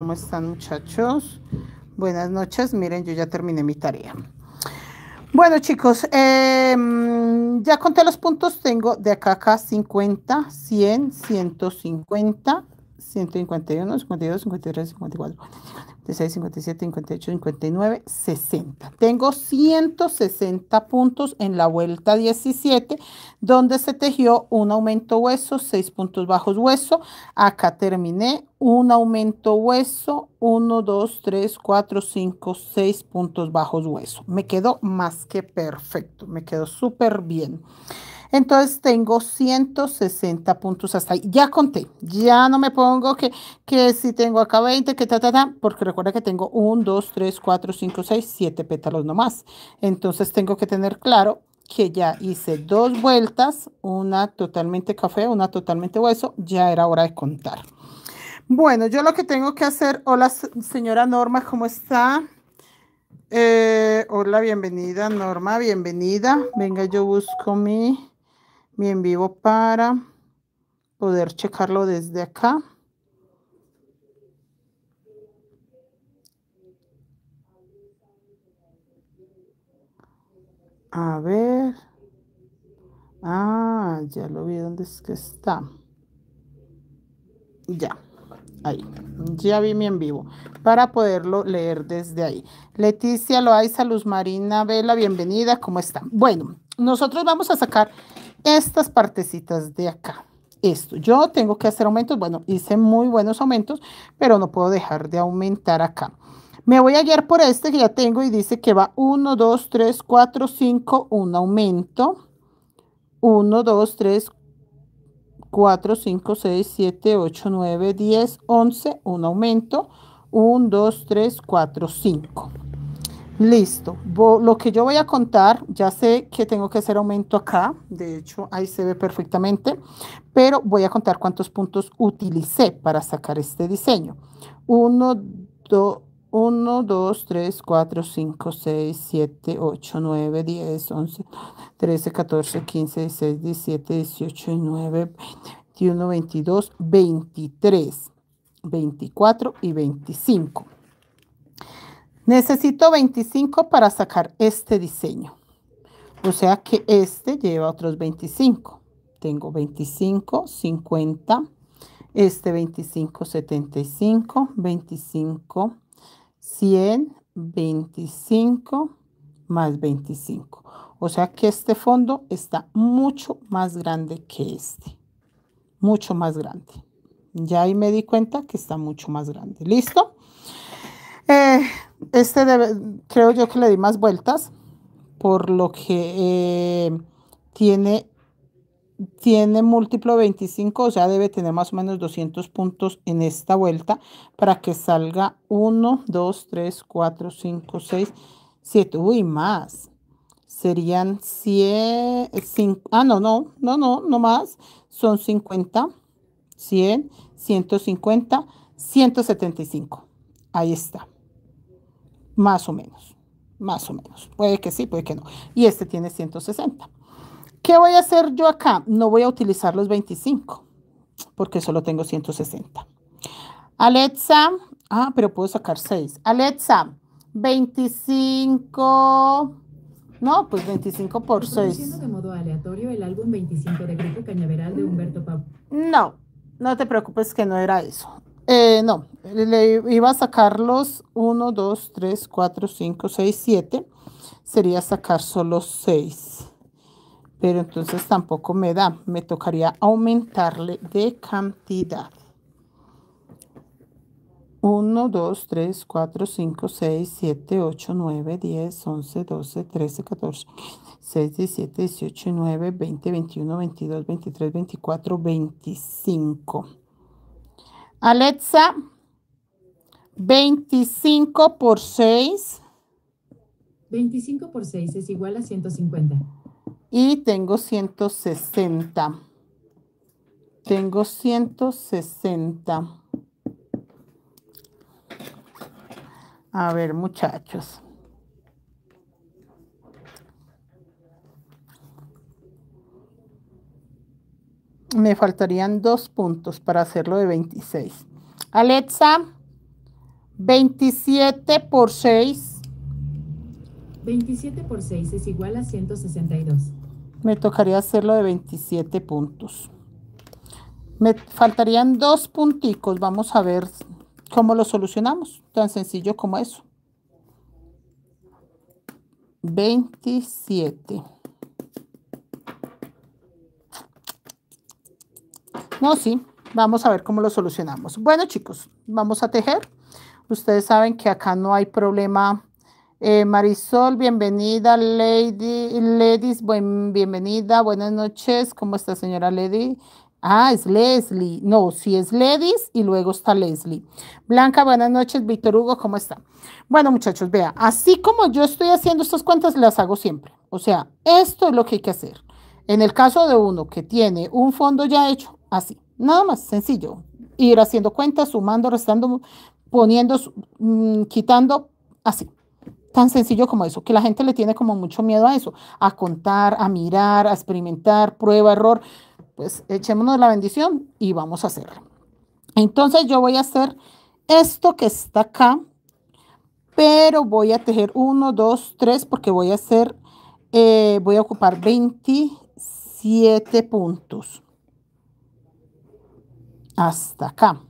¿Cómo están, muchachos? Buenas noches. Miren, yo ya terminé mi tarea. Bueno, chicos, ya conté los puntos. Tengo de acá a acá 50, 100, 150, 151, 52, 53, 54, 56, 57, 58, 59, 60. Tengo 160 puntos en la vuelta 17, donde se tejió un aumento hueso, 6 puntos bajos hueso. Acá terminé un aumento hueso, 1, 2, 3, 4, 5, 6 puntos bajos hueso. Me quedó más que perfecto, me quedó súper bien. Entonces tengo 160 puntos hasta ahí. Ya conté, ya no me pongo que si tengo acá 20, que porque recuerda que tengo 1, 2, 3, 4, 5, 6, 7 pétalos nomás. Entonces tengo que tener claro que ya hice dos vueltas, una totalmente café, una totalmente hueso, ya era hora de contar. Bueno, yo lo que tengo que hacer, hola señora Norma, ¿cómo está? Hola, bienvenida Norma, bienvenida. Venga, yo busco mi en vivo para poder checarlo desde acá. A ver. Ah, ya lo vi, ¿dónde es que está? Ya, ahí. Ya vi mi en vivo para poderlo leer desde ahí. Leticia Loaiza, Luz Marina Vela, bienvenida, ¿cómo están? Bueno, nosotros vamos a sacar estas partecitas de acá. Esto, yo tengo que hacer aumentos, bueno, hice muy buenos aumentos, pero no puedo dejar de aumentar acá. Me voy a guiar por este que ya tengo y dice que va 1, 2, 3, 4, 5, un aumento. 1, 2, 3, 4, 5, 6, 7, 8, 9, 10, 11, un aumento. 1, 2, 3, 4, 5. Listo. Lo que yo voy a contar, ya sé que tengo que hacer aumento acá, de hecho ahí se ve perfectamente, pero voy a contar cuántos puntos utilicé para sacar este diseño. 1, 2, 1, 2, 3, 4, 5, 6, 7, 8, 9, 10, 11, 13, 14, 15, 16, 17, 18, 19, 21, 22, 23, 24 y 25. Necesito 25 para sacar este diseño. O sea que este lleva otros 25. Tengo 25, 50, este 25, 75, 25, 100, 25 más 25. O sea que este fondo está mucho más grande que este. Mucho más grande. Ya ahí me di cuenta que está mucho más grande. ¿Listo? Eh, creo yo que le di más vueltas, por lo que tiene, tiene múltiplo 25, o sea, debe tener más o menos 200 puntos en esta vuelta para que salga 1, 2, 3, 4, 5, 6, 7. Uy, más. Serían 100, no más. Son 50, 100, 150, 175. Ahí está. Más o menos, más o menos. Puede que sí, puede que no. Y este tiene 160. ¿Qué voy a hacer yo acá? No voy a utilizar los 25 porque solo tengo 160. Alexa, pero puedo sacar 6. Alexa, 25. No, pues 25 por 6. De modo aleatorio el álbum 25 de Grupo Cañaveral de Humberto Pau. No, no te preocupes que no era eso. No, le iba a sacar los 1, 2, 3, 4, 5, 6, 7. Sería sacar solo 6. Pero entonces tampoco me da. Me tocaría aumentarle de cantidad. 1, 2, 3, 4, 5, 6, 7, 8, 9, 10, 11, 12, 13, 14, 16, 17, 18, 19, 20, 21, 22, 23, 24, 25. Alexa, 25 por 6. 25 por 6 es igual a 150. Y tengo 160. Tengo 160. A ver, muchachos. Me faltarían 2 puntos para hacerlo de 26. Alexa, 27 por 6. 27 por 6 es igual a 162. Me tocaría hacerlo de 27 puntos. Me faltarían 2 punticos. Vamos a ver cómo lo solucionamos. Tan sencillo como eso. 27. No, sí. Vamos a ver cómo lo solucionamos. Bueno, chicos, vamos a tejer. Ustedes saben que acá no hay problema. Marisol, bienvenida. Ladies, bienvenida. Buenas noches. ¿Cómo está, señora Lady? Ah, es Leslie. No, sí es Ladies y luego está Leslie. Blanca, buenas noches. Víctor Hugo, ¿cómo está? Bueno, muchachos, vea, así como yo estoy haciendo estas cuentas, las hago siempre. O sea, esto es lo que hay que hacer. En el caso de uno que tiene un fondo ya hecho, así. Nada más, sencillo. Ir haciendo cuentas, sumando, restando, poniendo, quitando, así. Tan sencillo como eso, que la gente le tiene como mucho miedo a eso, a contar, a mirar, a experimentar, prueba, error. Pues echémonos la bendición y vamos a hacerlo. Entonces yo voy a hacer esto que está acá, pero voy a tejer 1, 2, 3, porque voy a hacer, voy a ocupar 27 puntos. Hasta acá.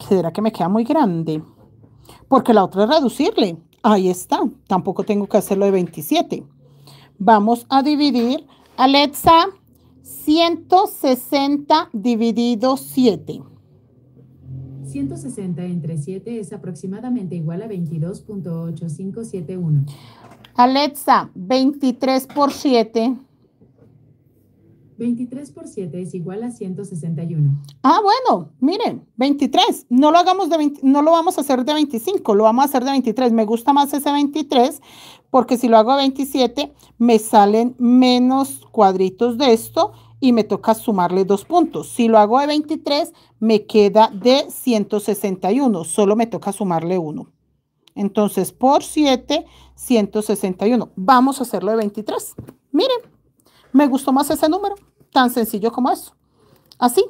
¿Será que me queda muy grande? Porque la otra es reducirle. Ahí está. Tampoco tengo que hacerlo de 27. Vamos a dividir. Alexa, 160 dividido 7. 160 entre 7 es aproximadamente igual a 22.8571. Alexa, 23 por 7. 23 por 7 es igual a 161. Ah, bueno, miren, 23. No lo hagamos de 20, no lo vamos a hacer de 25, lo vamos a hacer de 23. Me gusta más ese 23 porque si lo hago de 27 me salen menos cuadritos de esto y me toca sumarle 2 puntos. Si lo hago de 23 me queda de 161, solo me toca sumarle 1. Entonces por 7, 161. Vamos a hacerlo de 23. Miren, me gustó más ese número, tan sencillo como eso. Así.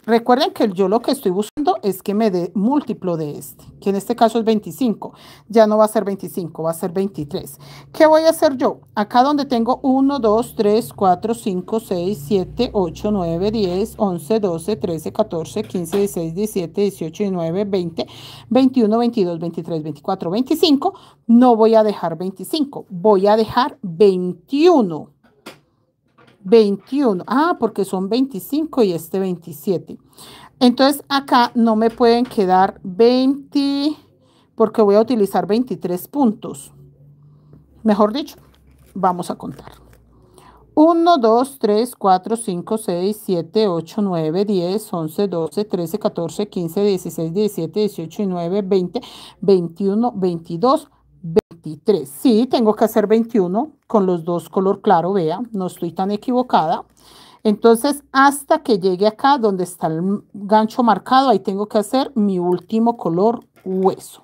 Recuerden que yo lo que estoy buscando es que me dé múltiplo de este, que en este caso es 25. Ya no va a ser 25, va a ser 23. ¿Qué voy a hacer yo? Acá donde tengo 1, 2, 3, 4, 5, 6, 7, 8, 9, 10, 11, 12, 13, 14, 15, 16, 17, 18, 19, 20, 21, 22, 23, 24, 25. No voy a dejar 25, voy a dejar 21. 21, porque son 25 y este 27. Entonces acá no me pueden quedar 20 porque voy a utilizar 23 puntos. Mejor dicho, vamos a contar. 1, 2, 3, 4, 5, 6, 7, 8, 9, 10, 11, 12, 13, 14, 15, 16, 17, 18, 19, 20, 21, 22, 23. Sí, tengo que hacer 21 con los dos color claro, vea, no estoy tan equivocada. Entonces, hasta que llegue acá donde está el gancho marcado, ahí tengo que hacer mi último color hueso.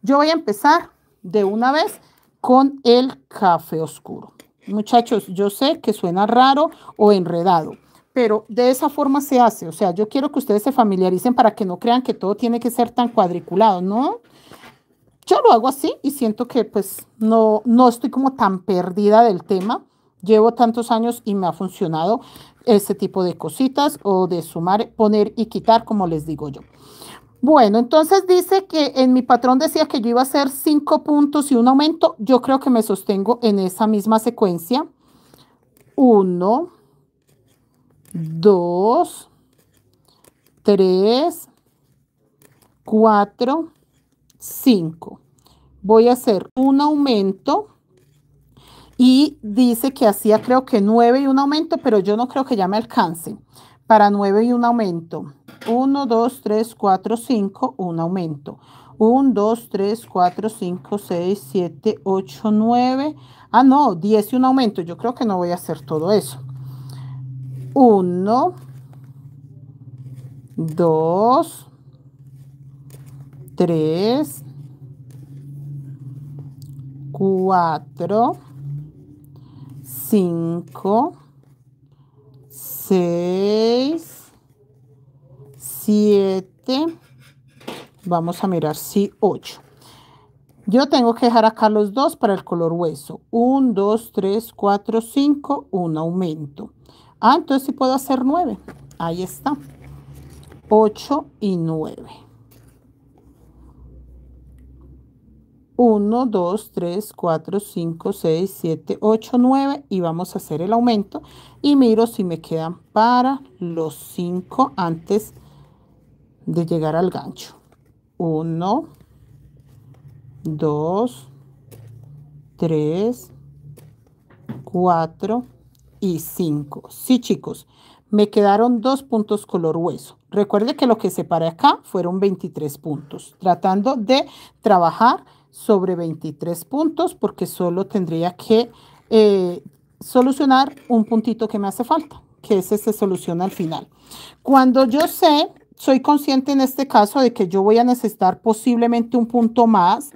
Yo voy a empezar de una vez con el café oscuro. Muchachos, yo sé que suena raro o enredado, pero de esa forma se hace. O sea, yo quiero que ustedes se familiaricen para que no crean que todo tiene que ser tan cuadriculado, ¿no? Yo lo hago así y siento que pues no estoy como tan perdida del tema. Llevo tantos años y me ha funcionado ese tipo de cositas o de sumar, poner y quitar, como les digo yo. Bueno, entonces dice que en mi patrón decía que yo iba a hacer 5 puntos y un aumento. Yo creo que me sostengo en esa misma secuencia. 1, 2, 3, 4, 5. Voy a hacer un aumento y dice que hacía creo que 9 y un aumento, pero yo no creo que ya me alcance para 9 y un aumento. 1, 2, 3, 4, 5, un aumento. 1, 2, 3, 4, 5, 6, 7, 8, 9. Ah, no, 10 y un aumento. Yo creo que no voy a hacer todo eso. 1, 2, 3, 4, 5, 6, 7, Vamos a mirar si 8. Yo tengo que dejar acá los 2 para el color hueso. 1, 2, 3, 4, 5, un aumento. Ah, entonces sí puedo hacer 9. Ahí está. 8 y 9. 1, 2, 3, 4, 5, 6, 7, 8, 9 y vamos a hacer el aumento y miro si me quedan para los 5 antes de llegar al gancho. 1, 2, 3, 4 y 5. Sí, chicos, me quedaron 2 puntos color hueso. Recuerde que lo que separé acá fueron 23 puntos, tratando de trabajar sobre 23 puntos porque solo tendría que solucionar un puntito que me hace falta, que ese se soluciona al final. Cuando yo sé, soy consciente en este caso de que yo voy a necesitar posiblemente un punto más.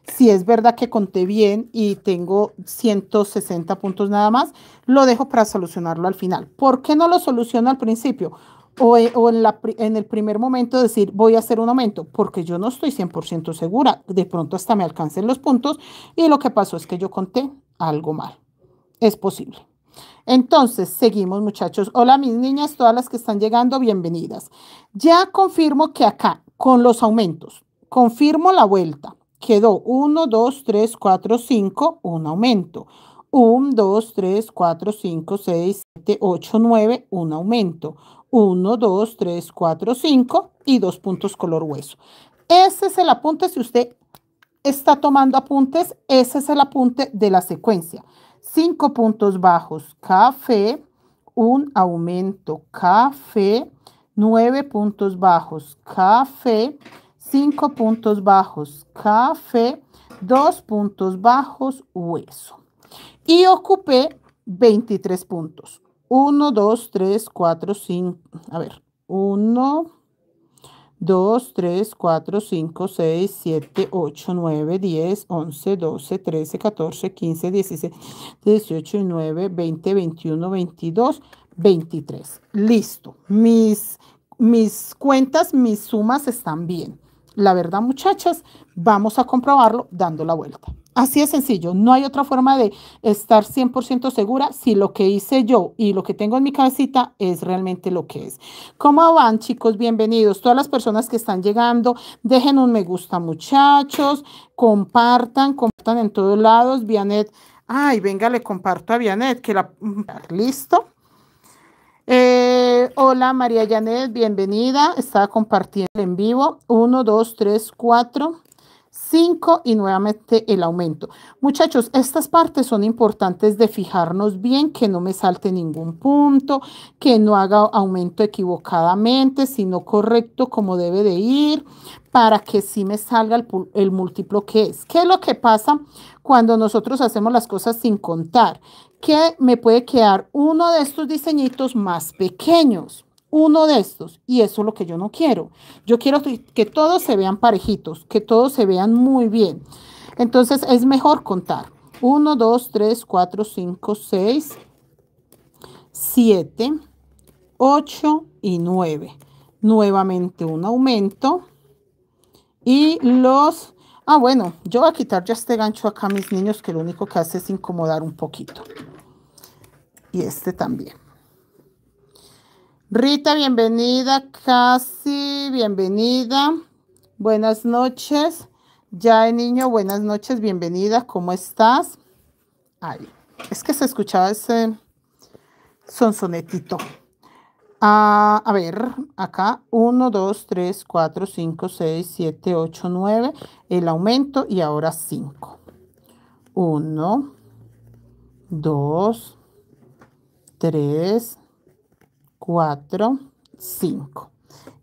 Si es verdad que conté bien y tengo 160 puntos nada más, lo dejo para solucionarlo al final. ¿Por qué no lo soluciono al principio? O en el primer momento decir, voy a hacer un aumento, porque yo no estoy 100% segura. De pronto hasta me alcancen los puntos y lo que pasó es que yo conté algo mal. Es posible. Entonces, seguimos, muchachos. Hola, mis niñas, todas las que están llegando, bienvenidas. Ya confirmo que acá, con los aumentos, confirmo la vuelta. Quedó 1, 2, 3, 4, 5, un aumento. 1, 2, 3, 4, 5, 6, 7, 8, 9, un aumento. 1, 2, 3, 4, 5 y 2 puntos color hueso. Ese es el apunte, si usted está tomando apuntes, ese es el apunte de la secuencia. 5 puntos bajos, café, un aumento, café, 9 puntos bajos, café, 5 puntos bajos, café, 2 puntos bajos, hueso. Y ocupé 23 puntos. 1, 2, 3, 4, 5. A ver, 1, 2, 3, 4, 5, 6, 7, 8, 9, 10, 11, 12, 13, 14, 15, 16, 18, 19, 20, 21, 22, 23. Listo. Mis cuentas, mis sumas están bien. La verdad, muchachas, vamos a comprobarlo dando la vuelta. Así de sencillo, no hay otra forma de estar 100% segura si lo que hice yo y lo que tengo en mi cabecita es realmente lo que es. ¿Cómo van, chicos? Bienvenidos. Todas las personas que están llegando, dejen un me gusta, muchachos, compartan en todos lados. Vianet, ay, venga, le comparto a Vianet, que la... ¿Listo? Hola, María Janet, bienvenida. Estaba compartiendo en vivo. 1, 2, 3, 4... 5 y nuevamente el aumento. Muchachos, estas partes son importantes de fijarnos bien, que no me salte ningún punto, que no haga aumento equivocadamente, sino correcto como debe de ir, para que sí me salga el múltiplo que es. ¿Qué es lo que pasa cuando nosotros hacemos las cosas sin contar? Que me puede quedar uno de estos diseñitos más pequeños. Uno de estos, y eso es lo que yo no quiero. Yo quiero que todos se vean parejitos, que todos se vean muy bien. Entonces es mejor contar. 1, 2, 3, 4, 5, 6, 7, 8 y 9. Nuevamente un aumento. Y los... Ah, bueno, yo voy a quitar ya este gancho acá, mis niños, que lo único que hace es incomodar un poquito. Y este también. Rita, bienvenida. Casi, bienvenida. Buenas noches. Ya, niño, buenas noches, bienvenida. ¿Cómo estás? Ay, es que se escuchaba ese sonsonetito. A ver, acá 1, 2, 3, 4, 5, 6, 7, 8, 9. El aumento y ahora 5. 1, 2, 3, 4, 5.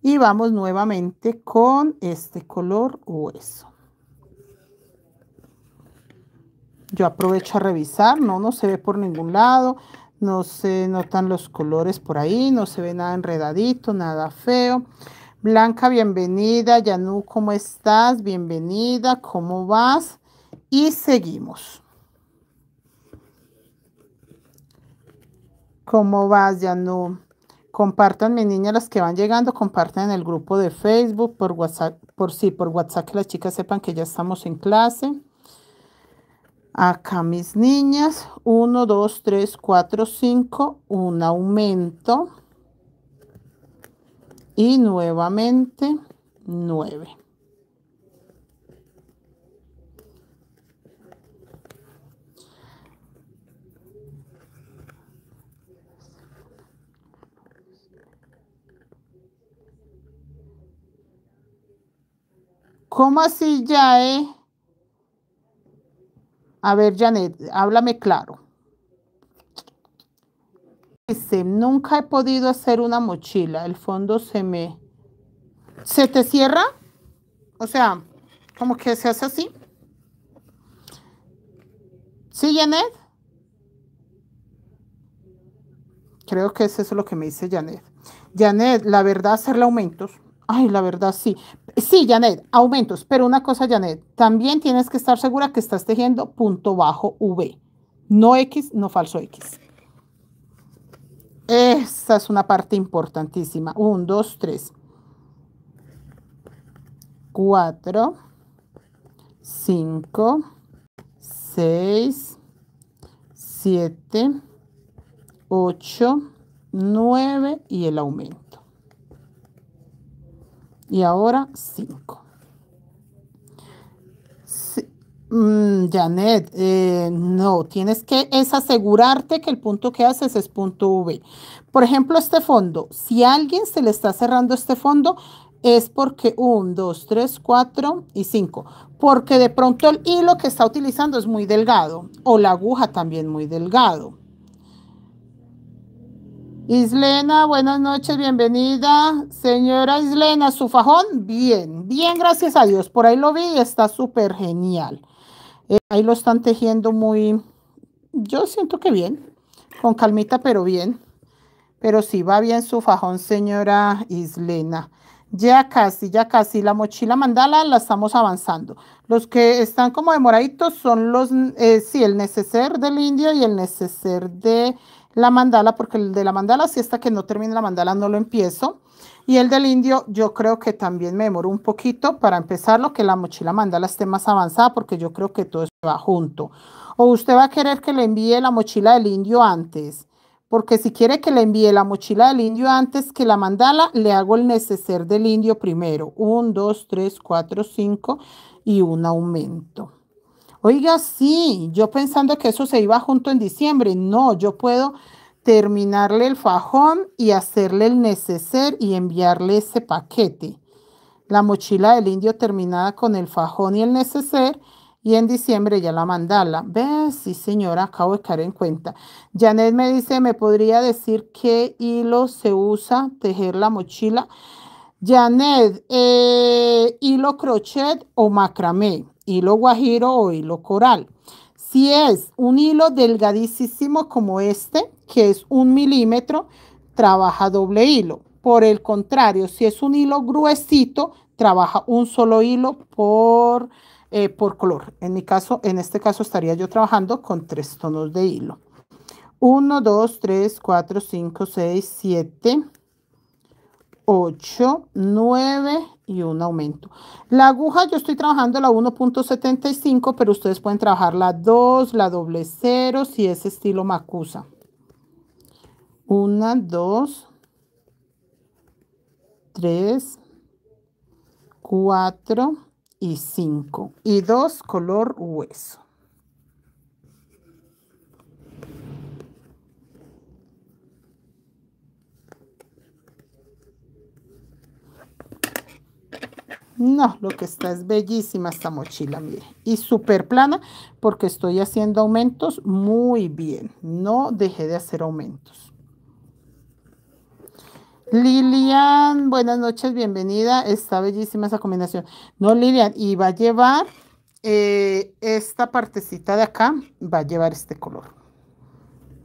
Y vamos nuevamente con este color hueso. Yo aprovecho a revisar, no se ve por ningún lado, no se notan los colores por ahí, no se ve nada enredadito, nada feo. Blanca, bienvenida. Yanú, ¿cómo estás? Bienvenida, ¿cómo vas? Y seguimos. ¿Cómo vas, Yanú? Compartan, mis niñas, las que van llegando, compartan en el grupo de Facebook, por WhatsApp, por WhatsApp, que las chicas sepan que ya estamos en clase. Acá, mis niñas, 1, 2, 3, 4, 5, un aumento y nuevamente 9. ¿Cómo así, Yae? A ver, Janet, háblame claro. Dice, nunca he podido hacer una mochila. El fondo ¿Se te cierra? O sea, como que se hace así. ¿Sí, Janet? Creo que eso es lo que me dice Janet. Janet, la verdad, hacerle aumentos. Ay, la verdad, sí. Sí, Janet, aumentos. Pero una cosa, Janet, también tienes que estar segura que estás tejiendo punto bajo V. No X, no falso X. Esa es una parte importantísima. 1, 2, 3, 4, 5, 6, 7, 8, 9 y el aumento. Y ahora 5. Sí, Janet, no, tienes que asegurarte que el punto que haces es punto V. Por ejemplo, este fondo, si a alguien se le está cerrando este fondo, es porque 1, 2, 3, 4 y 5. Porque de pronto el hilo que está utilizando es muy delgado o la aguja también muy delgado. Islena, buenas noches, bienvenida. Señora Islena, ¿su fajón? Bien, bien, gracias a Dios. Por ahí lo vi y está súper genial. Ahí lo están tejiendo muy, yo siento que bien, con calmita, pero bien. Pero sí va bien su fajón, señora Islena. Ya casi, la mochila mandala la estamos avanzando. Los que están como demoraditos son los, sí, el neceser del indio y el neceser de la mandala, porque el de la mandala, si hasta que no termine la mandala no lo empiezo. Y el del indio, yo creo que también me demoro un poquito para empezarlo, que la mochila mandala esté más avanzada, porque yo creo que todo eso va junto. O usted va a querer que le envíe la mochila del indio antes. Porque si quiere que le envíe la mochila del indio antes que la mandala, le hago el neceser del indio primero. 1, 2, 3, 4, 5 y un aumento. Oiga, sí, yo pensando que eso se iba junto en diciembre. No, yo puedo terminarle el fajón y hacerle el neceser y enviarle ese paquete. La mochila del indio terminada con el fajón y el neceser. Y en diciembre ya la mandala. ¿Ves? Sí, señora, acabo de caer en cuenta. Janet me dice, ¿me podría decir qué hilo se usa tejer la mochila? Janet, hilo crochet o macramé, hilo guajiro o hilo coral. Si es un hilo delgadísimo como este, que es 1 milímetro, trabaja doble hilo. Por el contrario, si es un hilo gruesito, trabaja un solo hilo por color. En mi caso, en este caso estaría yo trabajando con 3 tonos de hilo. 1, 2, 3, 4, 5, 6, 7, 8, 9 y un aumento. La aguja yo estoy trabajando la 1.75, pero ustedes pueden trabajar la 2, la doble 0, si es estilo Macusa. 1, 2, 3, 4 y 5. Y 2 color hueso. No, lo que está es bellísima esta mochila, mire. Y súper plana porque estoy haciendo aumentos muy bien. No dejé de hacer aumentos. Lilian, buenas noches, bienvenida. Está bellísima esa combinación. No, Lilian, y va a llevar esta partecita de acá, va a llevar este color.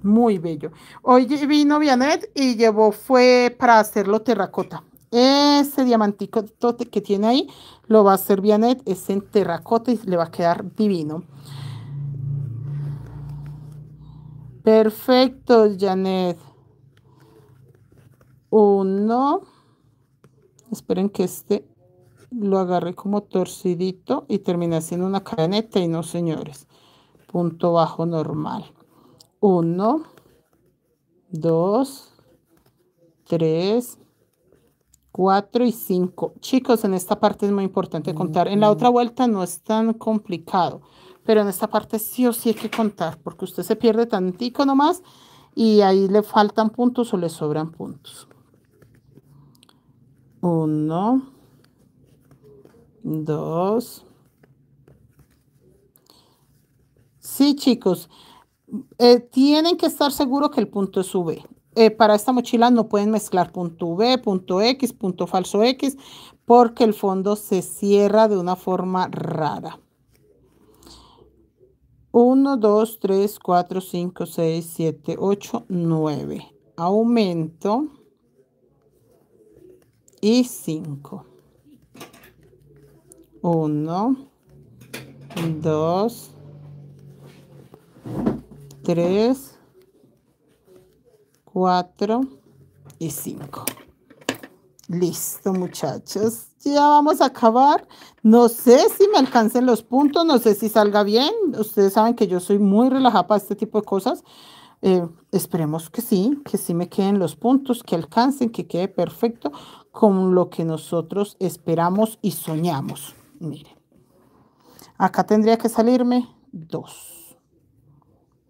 Muy bello. Hoy vino Vianet y fue para hacerlo terracota. Ese diamantico que tiene ahí lo va a hacer Vianet, es en terracota y le va a quedar divino. Perfecto, Janet. 1, esperen que este lo agarré como torcidito y terminé haciendo una cadeneta y no, señores, punto bajo normal. 1, 2, 3, 4 y 5. Chicos, en esta parte es muy importante contar. En la otra vuelta no es tan complicado, pero en esta parte sí o sí hay que contar, porque usted se pierde tantico nomás y ahí le faltan puntos o le sobran puntos. 1, 2. Sí, chicos, tienen que estar seguros que el punto es V. Para esta mochila no pueden mezclar punto V, punto X, punto falso X, porque el fondo se cierra de una forma rara. 1, 2, 3, 4, 5, 6, 7, 8, 9. Aumento y 5. 1, 2, 3, 4 y 5. Listo, muchachos. Ya vamos a acabar. No sé si me alcancen los puntos, no sé si salga bien. Ustedes saben que yo soy muy relajada para este tipo de cosas. Esperemos que sí me queden los puntos, que alcancen, que quede perfecto con lo que nosotros esperamos y soñamos. Miren, acá tendría que salirme 2.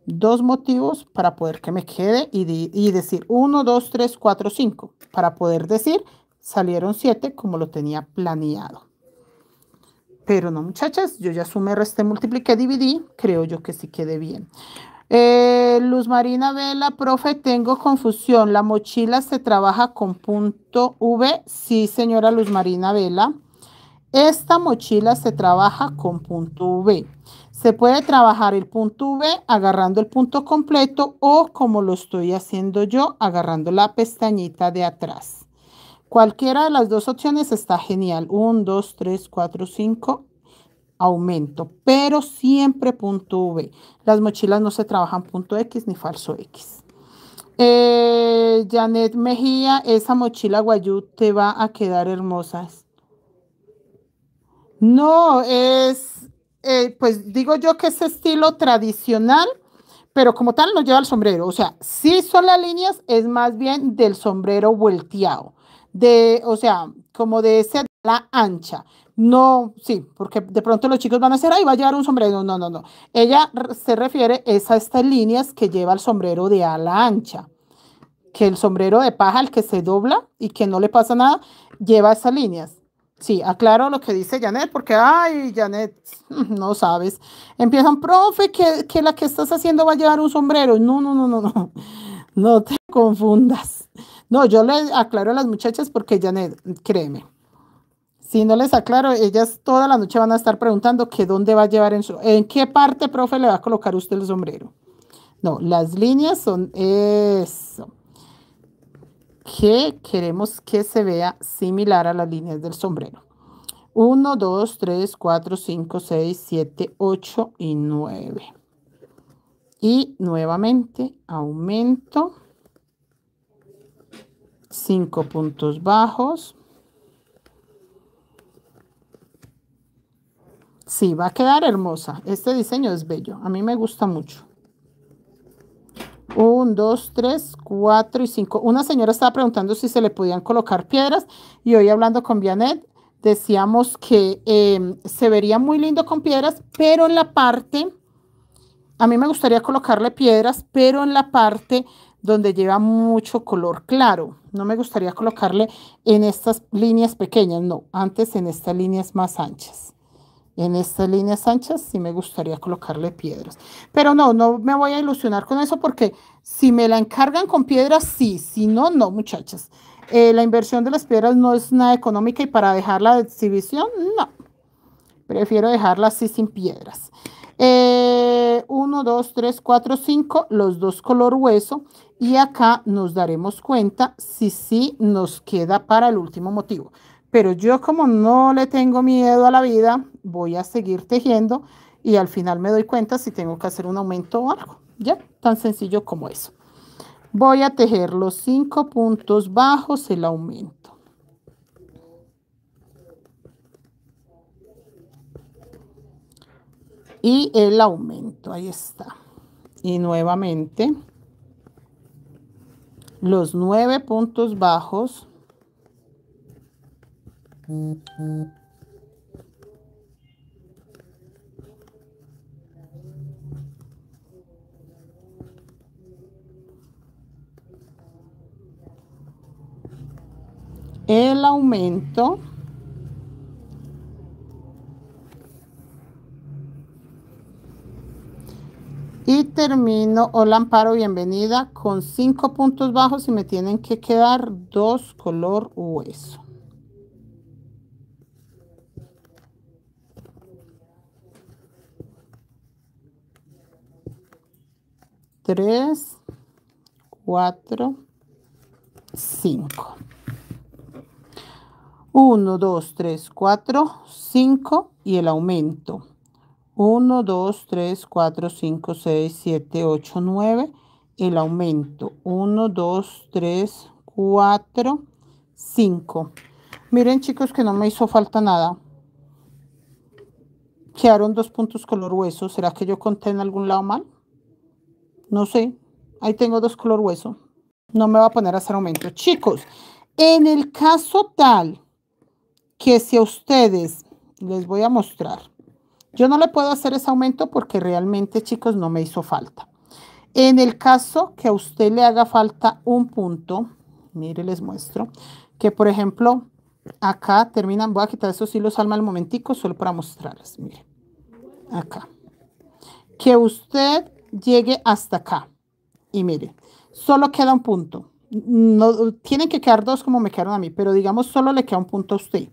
2 motivos para poder que me quede y decir 1, 2, 3, 4, 5. Para poder decir, salieron 7 como lo tenía planeado. Pero no, muchachas, yo ya sumé, resté, multipliqué, dividí. Creo yo que sí quede bien. Luz Marina Vela, profe, tengo confusión. ¿La mochila se trabaja con punto V? Sí, señora Luz Marina Vela. Esta mochila se trabaja con punto V. Se puede trabajar el punto V agarrando el punto completo o como lo estoy haciendo yo, agarrando la pestañita de atrás. Cualquiera de las dos opciones está genial. 1, 2, 3, 4, 5. Aumento, pero siempre punto V. Las mochilas no se trabajan punto X ni falso X. Janet Mejía, esa mochila guayú te va a quedar hermosa. No, pues digo yo que es estilo tradicional, pero como tal no lleva el sombrero. O sea, sí son las líneas, es más bien del sombrero volteado. O sea, como de ese la ancha. No, sí, porque de pronto los chicos van a decir, ay, va a llevar un sombrero. No, no, no. Ella se refiere es a estas líneas que lleva el sombrero de ala ancha. Que el sombrero de paja, el que se dobla y que no le pasa nada, lleva esas líneas. Sí, aclaro lo que dice Janet, porque, ay, Janet, no sabes. Empiezan, profe, que la que estás haciendo va a llevar un sombrero. No, no, no, no, no. No te confundas. No, yo le aclaro a las muchachas porque, Janet, créeme, si no les aclaro, ellas toda la noche van a estar preguntando que dónde va a llevar en qué parte, profe, le va a colocar usted el sombrero. No, las líneas son eso. Que queremos que se vea similar a las líneas del sombrero. 1, 2, 3, 4, 5, 6, 7, 8 y 9. Y nuevamente aumento. 5 puntos bajos. Sí, va a quedar hermosa. Este diseño es bello. A mí me gusta mucho. 1, 2, 3, 4 y 5. Una señora estaba preguntando si se le podían colocar piedras y hoy hablando con Vianet decíamos que se vería muy lindo con piedras, pero en la parte, a mí me gustaría colocarle piedras, pero en la parte donde lleva mucho color claro. No me gustaría colocarle en estas líneas pequeñas, no, antes en estas líneas más anchas. En estas líneas anchas sí me gustaría colocarle piedras. Pero no me voy a ilusionar con eso porque si me la encargan con piedras, sí. Si no, no, muchachas. La inversión de las piedras no es nada económica y para dejarla de exhibición, no. Prefiero dejarla así sin piedras. 1, 2, 3, 4, 5, los dos color hueso. Y acá nos daremos cuenta si sí nos queda para el último motivo. Pero yo como no le tengo miedo a la vida, voy a seguir tejiendo y al final me doy cuenta si tengo que hacer un aumento o algo. Ya, tan sencillo como eso. Voy a tejer los 5 puntos bajos, el aumento. Y el aumento, ahí está. Y nuevamente, los 9 puntos bajos. El aumento. Y termino, hola Amparo, bienvenida, con 5 puntos bajos y me tienen que quedar 2 color hueso. Tres, 4, 5. 1, 2, 3, 4, 5 y el aumento. 1, 2, 3, 4, 5, 6, 7, 8, 9. El aumento. 1, 2, 3, 4, 5. Miren, chicos, que no me hizo falta nada. Quedaron 2 puntos color hueso. ¿Será que yo conté en algún lado mal? No sé. Ahí tengo 2 color hueso. No me va a poner a hacer aumento. Chicos, en el caso tal que si a ustedes les voy a mostrar, yo no le puedo hacer ese aumento porque realmente, chicos, no me hizo falta. En el caso que a usted le haga falta un punto, mire, les muestro, que por ejemplo, acá terminan, voy a quitar esos hilos alma al momentico, solo para mostrarles, mire, acá. Que usted llegue hasta acá y mire, solo queda un punto. No, tienen que quedar 2 como me quedaron a mí, pero digamos solo le queda un punto a usted.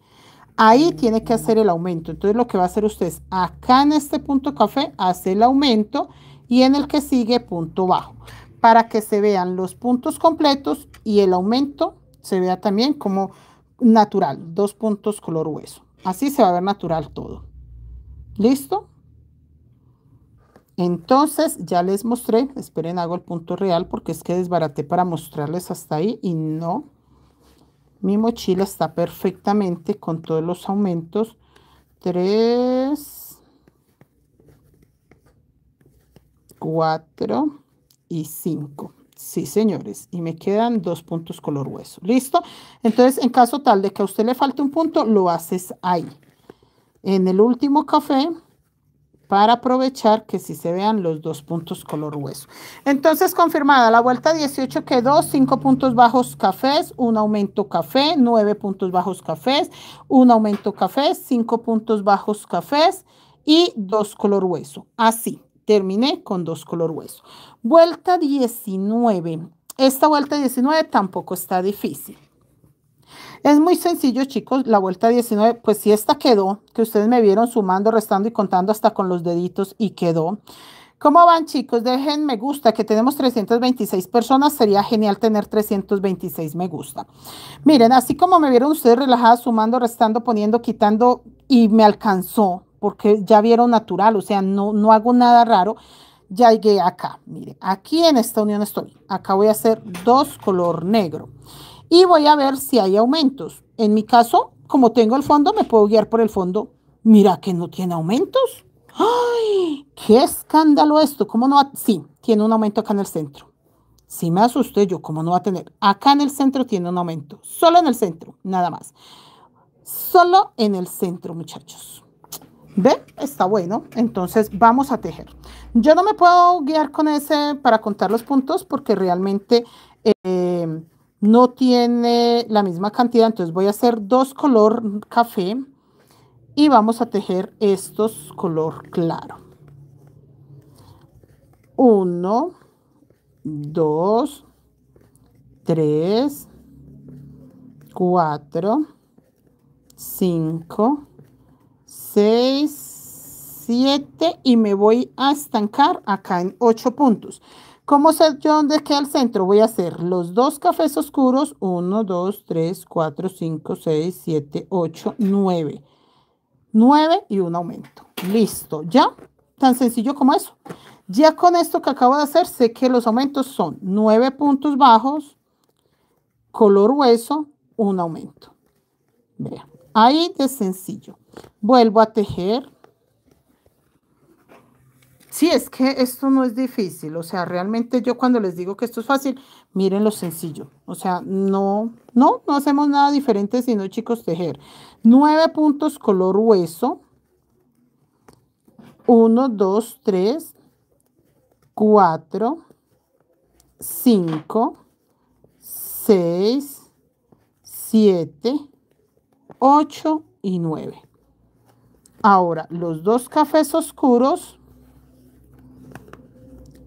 Ahí tiene que hacer el aumento. Entonces lo que va a hacer usted es acá en este punto café, hace el aumento y en el que sigue punto bajo. Para que se vean los puntos completos y el aumento se vea también como natural. 2 puntos color hueso. Así se va a ver natural todo. ¿Listo? Entonces ya les mostré. Esperen, hago el punto real porque es que desbaraté para mostrarles hasta ahí y no. Mi mochila está perfectamente con todos los aumentos. 3, 4 y 5. Sí, señores. Y me quedan 2 puntos color hueso. ¿Listo? Entonces, en caso tal de que a usted le falte un punto, lo haces ahí. En el último café, para aprovechar que sí se vean los 2 puntos color hueso. Entonces, confirmada, la vuelta 18 quedó 5 puntos bajos cafés, un aumento café, 9 puntos bajos cafés, un aumento cafés, 5 puntos bajos cafés y 2 color hueso. Así, terminé con 2 color hueso. Vuelta 19. Esta vuelta 19 tampoco está difícil. Es muy sencillo, chicos, la vuelta 19, pues si esta quedó, que ustedes me vieron sumando, restando y contando hasta con los deditos y quedó. ¿Cómo van, chicos? Dejen me gusta, que tenemos 326 personas, sería genial tener 326 me gusta. Miren, así como me vieron ustedes relajadas, sumando, restando, poniendo, quitando y me alcanzó, porque ya vieron natural, o sea, no hago nada raro. Ya llegué acá, miren, aquí en esta unión estoy. Acá voy a hacer 2 color negro. Y voy a ver si hay aumentos. En mi caso, como tengo el fondo, me puedo guiar por el fondo. Mira que no tiene aumentos. ¡Ay! ¡Qué escándalo esto! ¿Cómo no va? Sí, tiene un aumento acá en el centro. Sí me asusté yo, ¿cómo no va a tener? Acá en el centro tiene un aumento. Solo en el centro, nada más. Solo en el centro, muchachos. ¿Ve? Está bueno. Entonces, vamos a tejer. Yo no me puedo guiar con ese para contar los puntos porque realmente... no tiene la misma cantidad, entonces voy a hacer 2 color café y vamos a tejer estos color claro. 1, 2, 3, 4, 5, 6, 7 y me voy a estancar acá en 8 puntos. ¿Cómo sé yo dónde queda el centro? Voy a hacer los 2 cafés oscuros, 1, 2, 3, 4, 5, 6, 7, 8, 9. 9 y un aumento. Listo, ¿ya? Tan sencillo como eso. Ya con esto que acabo de hacer, sé que los aumentos son 9 puntos bajos, color hueso, un aumento. Vean, ahí de sencillo. Vuelvo a tejer. Sí, es que esto no es difícil, o sea, realmente yo cuando les digo que esto es fácil, miren lo sencillo, o sea, no hacemos nada diferente sino, chicos, tejer. 9 puntos color hueso, 1, 2, 3, 4, 5, 6, 7, 8 y 9. Ahora, los dos cafés oscuros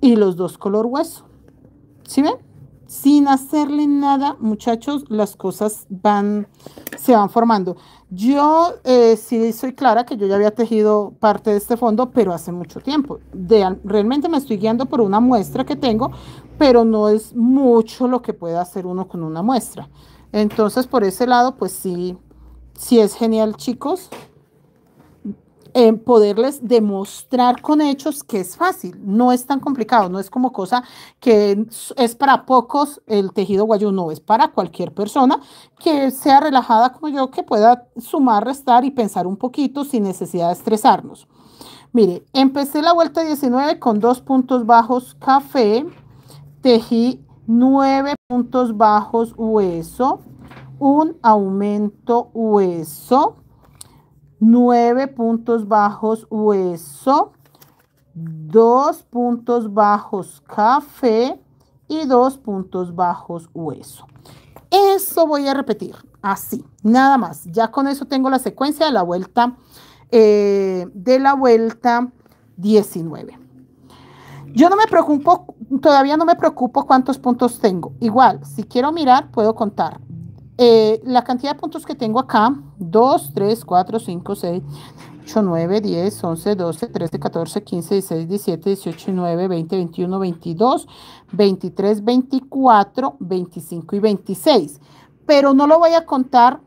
y los dos color hueso. ¿Sí ven? Sin hacerle nada, muchachos, las cosas se van formando. Yo sí soy clara que yo ya había tejido parte de este fondo, pero hace mucho tiempo. Realmente me estoy guiando por una muestra que tengo, pero no es mucho lo que puede hacer uno con una muestra. Entonces, por ese lado, pues sí es genial, chicos, poderles demostrar con hechos que es fácil, no es tan complicado, no es como cosa que es para pocos el tejido guayú, no, es para cualquier persona que sea relajada como yo, que pueda sumar, restar y pensar un poquito sin necesidad de estresarnos. Mire, empecé la vuelta 19 con 2 puntos bajos café, tejí 9 puntos bajos hueso, un aumento hueso, 9 puntos bajos hueso, 2 puntos bajos café y 2 puntos bajos hueso. Eso voy a repetir así, nada más. Ya con eso tengo la secuencia de la vuelta 19. Yo no me preocupo, todavía no me preocupo cuántos puntos tengo. Igual, si quiero mirar, puedo contar. La cantidad de puntos que tengo acá, 2, 3, 4, 5, 6, 8, 9, 10, 11, 12, 13, 14, 15, 16, 17, 18, 19, 20, 21, 22, 23, 24, 25 y 26. Pero no lo voy a contar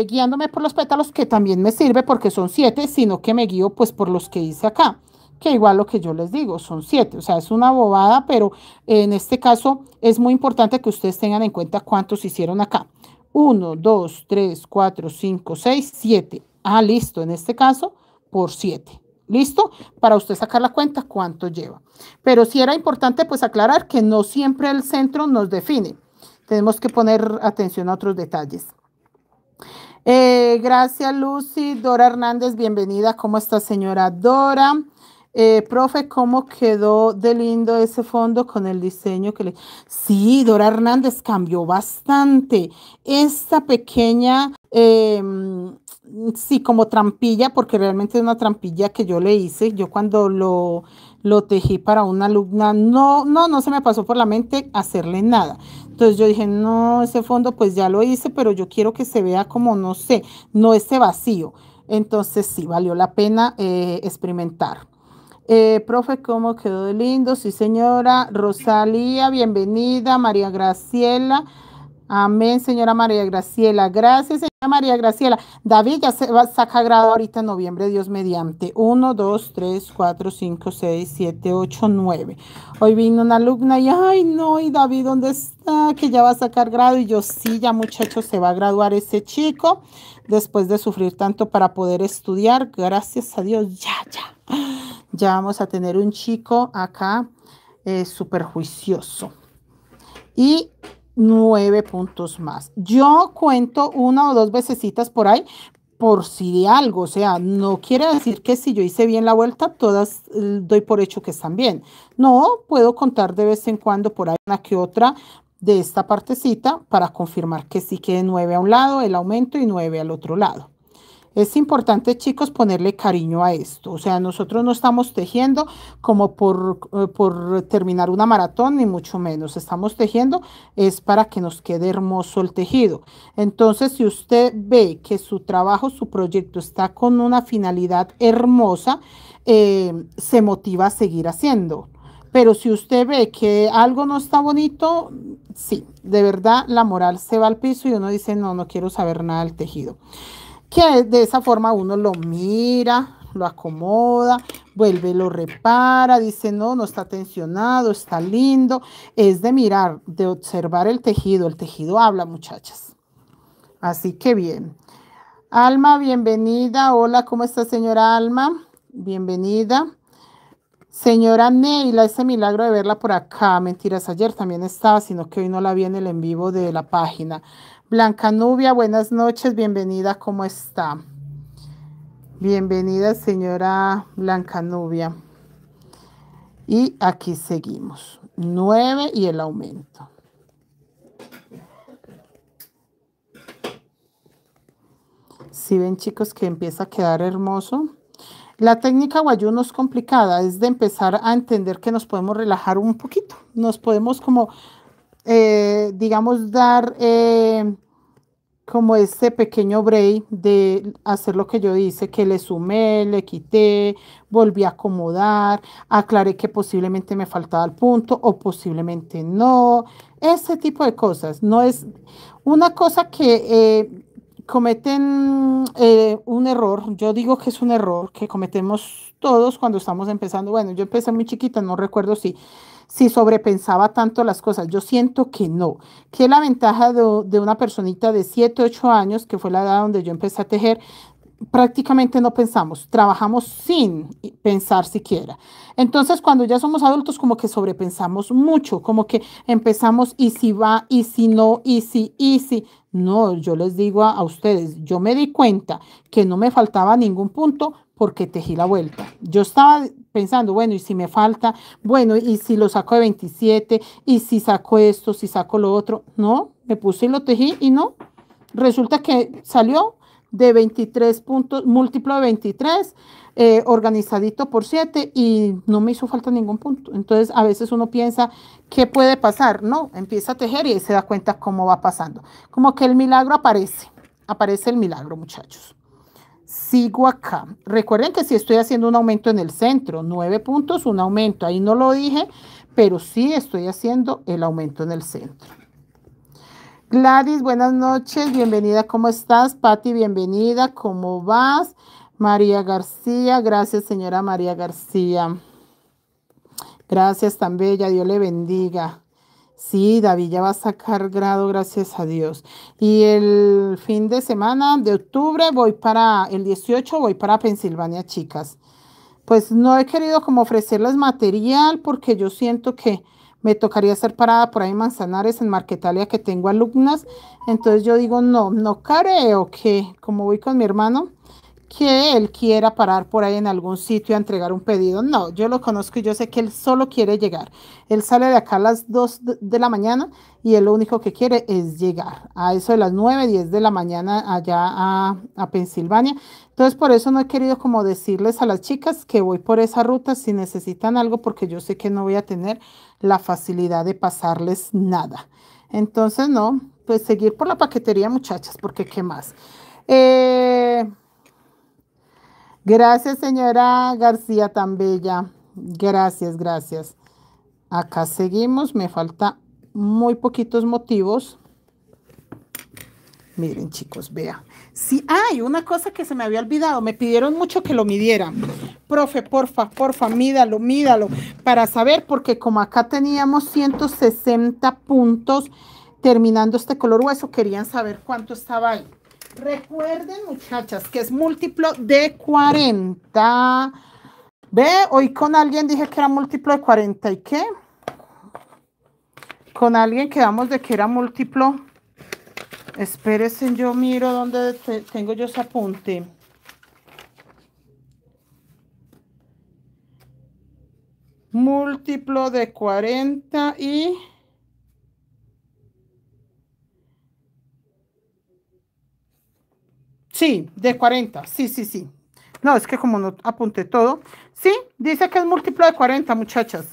guiándome por los pétalos, que también me sirve porque son 7, sino que me guío pues por los que hice acá, que igual lo que yo les digo, son 7, o sea, es una bobada, pero en este caso es muy importante que ustedes tengan en cuenta cuántos hicieron acá. 1, 2, 3, 4, 5, 6, 7. Ah, listo, en este caso, por 7. ¿Listo? Para usted sacar la cuenta cuánto lleva. Pero sí era importante pues aclarar que no siempre el centro nos define. Tenemos que poner atención a otros detalles. Gracias, Lucy. Dora Hernández, bienvenida. ¿Cómo está, señora Dora? Profe, ¿cómo quedó de lindo ese fondo con el diseño que le... Sí, Dora Hernández cambió bastante. Esta pequeña, sí, como trampilla, porque realmente es una trampilla que yo le hice. Yo cuando lo tejí para una alumna, no se me pasó por la mente hacerle nada. Entonces yo dije, no, ese fondo pues ya lo hice, pero yo quiero que se vea como, no sé, no ese vacío. Entonces sí, valió la pena experimentar. Profe, ¿cómo quedó de lindo? Sí, señora. Rosalía, bienvenida. María Graciela. Amén, señora María Graciela. Gracias, señora María Graciela. David ya se va a sacar grado ahorita en noviembre, Dios mediante. 1, 2, 3, 4, 5, 6, 7, 8, 9. Hoy vino una alumna y, ay, no, y David, ¿dónde está? Que ya va a sacar grado. Y yo, sí, ya muchachos, se va a graduar ese chico después de sufrir tanto para poder estudiar. Gracias a Dios, ya. Ya vamos a tener un chico acá súper juicioso. Y 9 puntos más. Yo cuento 1 o 2 vecesitas por ahí, por si de algo. O sea, no quiere decir que si yo hice bien la vuelta, todas doy por hecho que están bien. No, puedo contar de vez en cuando por ahí una que otra de esta partecita para confirmar que sí quede 9 a un lado, el aumento, y 9 al otro lado. Es importante, chicos, ponerle cariño a esto. O sea, nosotros no estamos tejiendo como por terminar una maratón, ni mucho menos. Estamos tejiendo es para que nos quede hermoso el tejido. Entonces, si usted ve que su trabajo, su proyecto está con una finalidad hermosa, se motiva a seguir haciendo. Pero si usted ve que algo no está bonito, sí, de verdad la moral se va al piso y uno dice, no quiero saber nada del tejido. Que de esa forma uno lo mira, lo acomoda, vuelve, lo repara, dice no, no está tensionado, está lindo. Es de mirar, de observar el tejido habla, muchachas. Así que bien. Alma, bienvenida. Hola, ¿cómo está, señora Alma? Bienvenida. Señora Neila, ese milagro de verla por acá. Mentiras, ayer también estaba, sino que hoy no la vi en el en vivo de la página. Blanca Nubia, buenas noches, bienvenida, ¿cómo está? Bienvenida, señora Blanca Nubia. Y aquí seguimos. 9 y el aumento. Si ven, chicos, que empieza a quedar hermoso. La técnica Wayuu no es complicada, es de empezar a entender que nos podemos relajar un poquito. Nos podemos como, digamos, dar como ese pequeño break de hacer lo que yo hice, que le sumé, le quité, volví a acomodar, aclaré que posiblemente me faltaba el punto o posiblemente no. Ese tipo de cosas. No es una cosa que cometen un error. Yo digo que es un error que cometemos todos cuando estamos empezando. Bueno, yo empecé muy chiquita, no recuerdo si sobrepensaba tanto las cosas. Yo siento que no, que la ventaja de una personita de 7, 8 años, que fue la edad donde yo empecé a tejer, prácticamente no pensamos, trabajamos sin pensar siquiera. Entonces, cuando ya somos adultos, como que sobrepensamos mucho, como que empezamos y si va, y si no, y si. No, yo les digo a ustedes, yo me di cuenta que no me faltaba ningún punto porque tejí la vuelta. Yo estaba pensando, bueno, y si me falta, bueno, y si lo saco de 27, y si saco esto, si saco lo otro. No, me puse y lo tejí y no. Resulta que salió de 23 puntos, múltiplo de 23, organizadito por 7 y no me hizo falta ningún punto. Entonces, a veces uno piensa, ¿qué puede pasar? No, empieza a tejer y se da cuenta cómo va pasando. Como que el milagro aparece el milagro, muchachos. Sigo acá. Recuerden que si estoy haciendo un aumento en el centro, 9 puntos, un aumento. Ahí no lo dije, pero sí estoy haciendo el aumento en el centro. Gladys, buenas noches, bienvenida, ¿cómo estás? Patti, bienvenida, ¿cómo vas? María García, gracias, señora María García. Gracias, tan bella, Dios le bendiga. Sí, David ya va a sacar grado, gracias a Dios. Y el fin de semana de octubre el 18 voy para Pensilvania, chicas. Pues no he querido como ofrecerles material porque yo siento que me tocaría ser parada por ahí en Manzanares, en Marquetalia, que tengo alumnas. Entonces yo digo, no creo que, como voy con mi hermano, que él quiera parar por ahí en algún sitio a entregar un pedido. No, yo lo conozco y yo sé que él solo quiere llegar. Él sale de acá a las 2 de la mañana y él lo único que quiere es llegar a eso de las 9, 10 de la mañana allá a Pensilvania. Entonces, por eso no he querido como decirles a las chicas que voy por esa ruta si necesitan algo, porque yo sé que no voy a tener la facilidad de pasarles nada. Entonces, no, pues seguir por la paquetería, muchachas, porque ¿qué más? Gracias, señora García, tan bella. Gracias, gracias. Acá seguimos, me falta muy poquitos motivos. Miren, chicos, vean. Sí, hay una cosa que se me había olvidado. Me pidieron mucho que lo midieran. Profe, porfa, mídalo, para saber, porque como acá teníamos 160 puntos terminando este color hueso, querían saber cuánto estaba ahí. Recuerden, muchachas, que es múltiplo de 40. Ve, hoy con alguien dije que era múltiplo de 40. ¿Y qué? Con alguien quedamos de que era múltiplo. Espérense, yo miro dónde tengo yo ese apunte. Múltiplo de 40 y... Sí, de 40. Sí. No, es que como no apunté todo. Sí, dice que es múltiplo de 40, muchachas.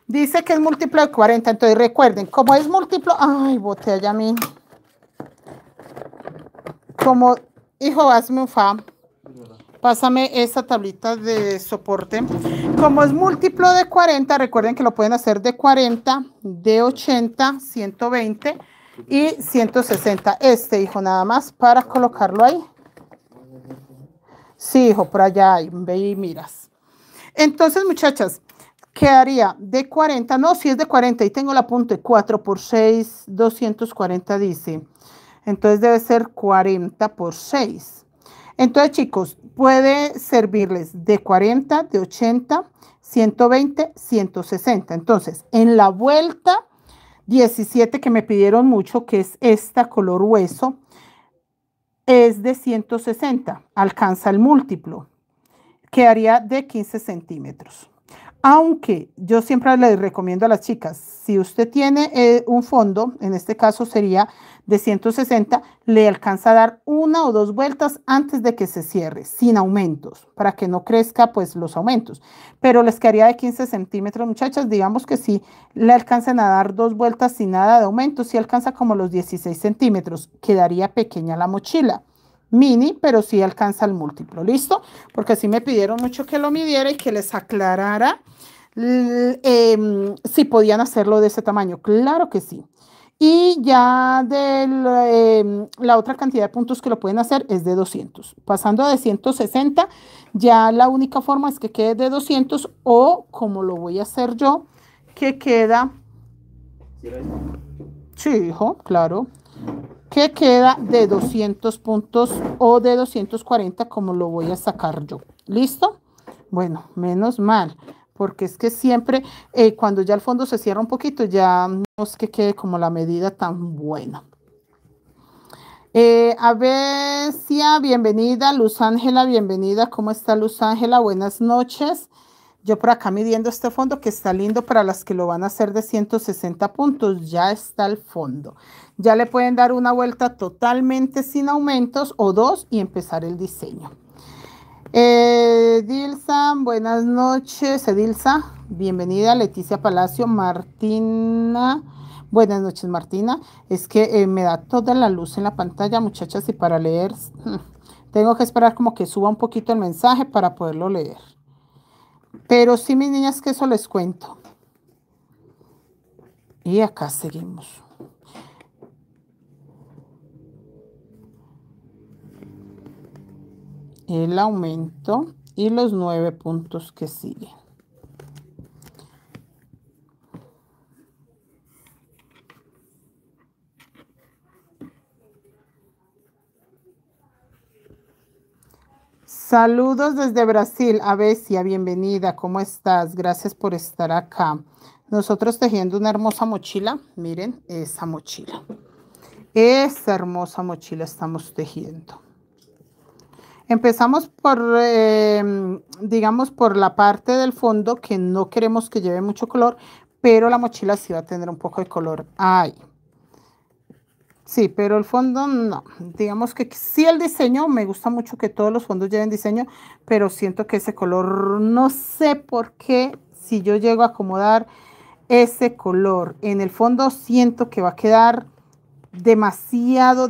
Dice que es múltiplo de 40. Entonces recuerden, como es múltiplo... Ay, boté allá a mí. Como, hijo, hazme un favor. Pásame esa tablita de soporte. Como es múltiplo de 40, recuerden que lo pueden hacer de 40, de 80, 120 y 160. Hijo, nada más para colocarlo ahí. Sí, hijo, por allá hay, ve y miras. Entonces, muchachas, quedaría de 40, no, si es de 40, y tengo el apunte, 4 por 6, 240 dice. Entonces debe ser 40 por 6. Entonces, chicos, puede servirles de 40, de 80, 120, 160. Entonces, en la vuelta 17 que me pidieron mucho, que es esta color hueso, es de 160. Alcanza el múltiplo. Quedaría de 15 centímetros. Aunque yo siempre les recomiendo a las chicas, si usted tiene un fondo, en este caso sería de 160, le alcanza a dar una o dos vueltas antes de que se cierre, sin aumentos, para que no crezca pues los aumentos. Pero les quedaría de 15 centímetros, muchachas, digamos que si le alcanzan a dar dos vueltas sin nada de aumentos, si alcanza como los 16 centímetros, quedaría pequeña la mochila. Mini, pero sí alcanza el múltiplo, ¿listo? Porque sí me pidieron mucho que lo midiera y que les aclarara si podían hacerlo de ese tamaño. Claro que sí. Y ya de la otra cantidad de puntos que lo pueden hacer es de 200. Pasando de 160, ya la única forma es que quede de 200 o como lo voy a hacer yo, que queda... Sí, hijo, claro. Que queda de 200 puntos o de 240 como lo voy a sacar yo. ¿Listo? Bueno, menos mal, porque es que siempre cuando ya el fondo se cierra un poquito, ya no es que quede como la medida tan buena. Avesia, bienvenida. Luz Ángela, bienvenida. ¿Cómo está Luz Ángela? Buenas noches. Yo por acá midiendo este fondo que está lindo para las que lo van a hacer de 160 puntos. Ya está el fondo. Ya le pueden dar una vuelta totalmente sin aumentos o dos y empezar el diseño. Edilsa, buenas noches. Edilsa, bienvenida. Leticia Palacio, Martina. Buenas noches, Martina. Es que me da toda la luz en la pantalla, muchachas, y para leer tengo que esperar como que suba un poquito el mensaje para poderlo leer. Pero sí, mis niñas, que eso les cuento. Y acá seguimos. El aumento y los 9 puntos que siguen. Saludos desde Brasil, Avesia, bienvenida, ¿cómo estás? Gracias por estar acá. Nosotros tejiendo una hermosa mochila, miren esa mochila. Esa hermosa mochila estamos tejiendo. Empezamos por, digamos, por la parte del fondo que no queremos que lleve mucho color, pero la mochila sí va a tener un poco de color. Ay. Sí, pero el fondo no. Digamos que sí el diseño, me gusta mucho que todos los fondos lleven diseño, pero siento que ese color, no sé por qué, si yo llego a acomodar ese color en el fondo, siento que va a quedar demasiado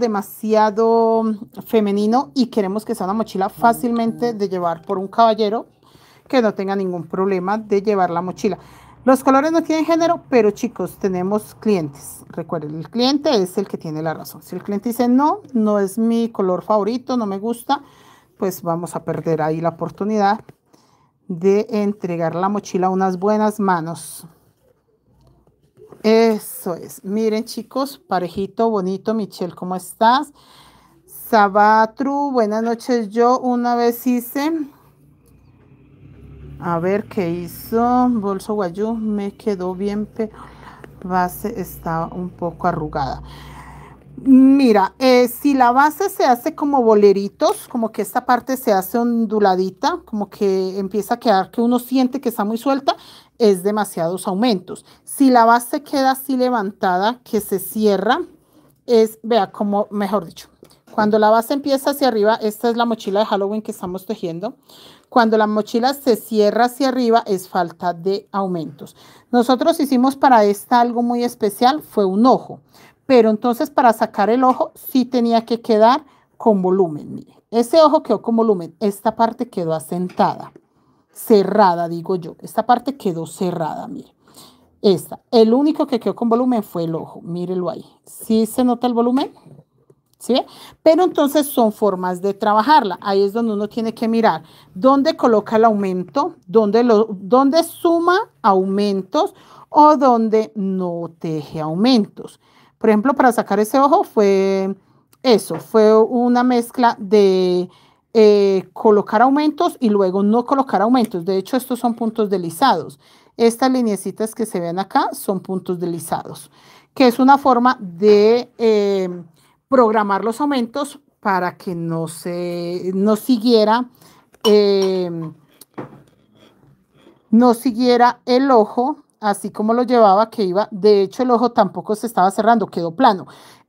femenino y queremos que sea una mochila fácilmente de llevar por un caballero que no tenga ningún problema de llevar la mochila. Los colores no tienen género, pero chicos, tenemos clientes. Recuerden, el cliente es el que tiene la razón. Si el cliente dice no, no es mi color favorito, no me gusta, pues vamos a perder ahí la oportunidad de entregar la mochila a unas buenas manos. Eso es. Miren, chicos, parejito, bonito. Michelle, ¿cómo estás? Sabatru, buenas noches. Yo una vez hice... A ver qué hizo. Bolso guayú me quedó bien, pero la base está un poco arrugada. Mira, si la base se hace como boleritos, como que esta parte se hace onduladita, como que empieza a quedar que uno siente que está muy suelta, es demasiados aumentos. Si la base queda así levantada, que se cierra, es, vea, como, mejor dicho, cuando la base empieza hacia arriba, esta es la mochila de Halloween que estamos tejiendo. Cuando la mochila se cierra hacia arriba es falta de aumentos. Nosotros hicimos para esta algo muy especial, fue un ojo. Pero entonces para sacar el ojo sí tenía que quedar con volumen. Mire, ese ojo quedó con volumen. Esta parte quedó asentada, cerrada, digo yo. Esta parte quedó cerrada, mire. Esta, el único que quedó con volumen fue el ojo. Mírelo ahí. ¿Sí se nota el volumen? ¿Sí? Pero entonces son formas de trabajarla. Ahí es donde uno tiene que mirar dónde coloca el aumento, dónde suma aumentos o dónde no teje aumentos. Por ejemplo, para sacar ese ojo fue eso, fue una mezcla de colocar aumentos y luego no colocar aumentos. De hecho, estos son puntos deslizados. Estas lineecitas que se ven acá son puntos deslizados, que es una forma de programar los aumentos para que no siguiera no siguiera el ojo así como lo llevaba, que iba, de hecho el ojo tampoco se estaba cerrando, quedó plano.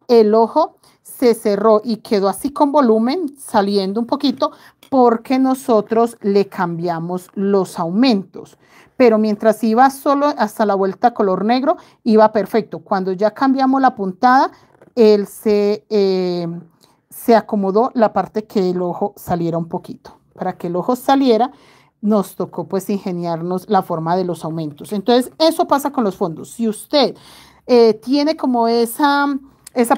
El ojo se cerró y quedó así con volumen, saliendo un poquito, porque nosotros le cambiamos los aumentos. Pero mientras iba solo hasta la vuelta color negro, iba perfecto. Cuando ya cambiamos la puntada, él se acomodó la parte que el ojo saliera un poquito. Para que el ojo saliera, nos tocó pues ingeniarnos la forma de los aumentos. Entonces, eso pasa con los fondos. Si usted tiene como esa